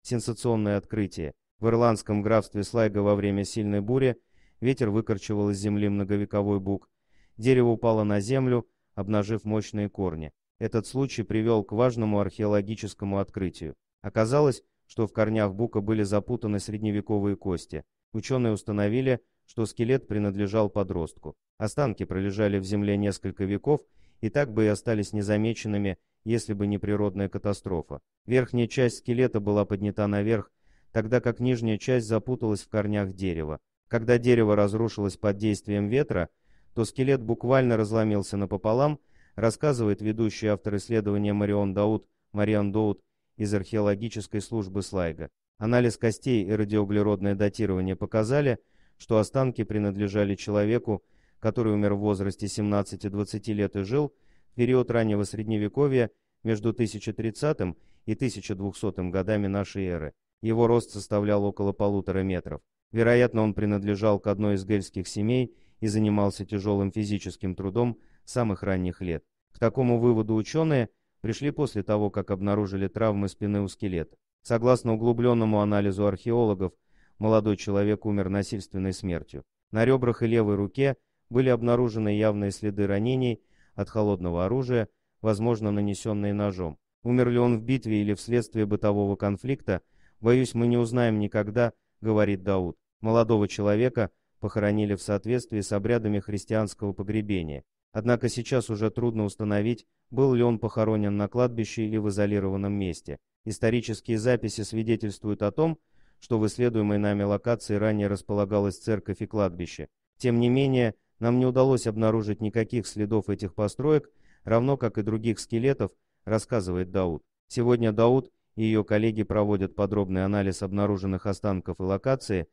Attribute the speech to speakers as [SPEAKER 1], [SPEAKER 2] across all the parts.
[SPEAKER 1] Сенсационное открытие. В ирландском графстве Слайго во время сильной бури ветер выкорчевал из земли многовековой бук. Дерево упало на землю, обнажив мощные корни. Этот случай привел к важному археологическому открытию. Оказалось, что в корнях бука были запутаны средневековые кости. Ученые установили, что скелет принадлежал подростку. Останки пролежали в земле несколько веков и так бы и остались незамеченными, если бы не природная катастрофа. Верхняя часть скелета была поднята наверх, тогда как нижняя часть запуталась в корнях дерева. Когда дерево разрушилось под действием ветра, то скелет буквально разломился напополам, рассказывает ведущий автор исследования Мариан Доут из археологической службы Слайго. Анализ костей и радиоуглеродное датирование показали, что останки принадлежали человеку, который умер в возрасте 17-20 лет и жил в период раннего Средневековья между 1030 и 1200 годами нашей эры. Его рост составлял около 1,5 метров. Вероятно, он принадлежал к одной из гельских семей и занимался тяжелым физическим трудом с самых ранних лет. К такому выводу ученые пришли после того, как обнаружили травмы спины у скелета. Согласно углубленному анализу археологов, молодой человек умер насильственной смертью. На ребрах и левой руке были обнаружены явные следы ранений от холодного оружия, возможно, нанесенные ножом. Умер ли он в битве или вследствие бытового конфликта, боюсь, мы не узнаем никогда, говорит Дауд. Молодого человека похоронили в соответствии с обрядами христианского погребения. Однако сейчас уже трудно установить, был ли он похоронен на кладбище или в изолированном месте. Исторические записи свидетельствуют о том, что в исследуемой нами локации ранее располагалась церковь и кладбище. Тем не менее, нам не удалось обнаружить никаких следов этих построек, равно как и других скелетов, рассказывает Дауд. Сегодня Дауд и ее коллеги проводят подробный анализ обнаруженных останков и локации,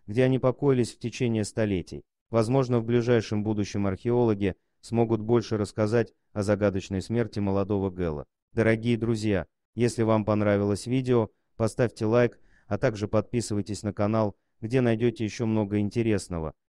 [SPEAKER 1] где они покоились в течение столетий. Возможно, в ближайшем будущем археологи смогут больше рассказать о загадочной смерти молодого Гэла. Дорогие друзья, если вам понравилось видео, поставьте лайк, а также подписывайтесь на канал, где найдете еще много интересного.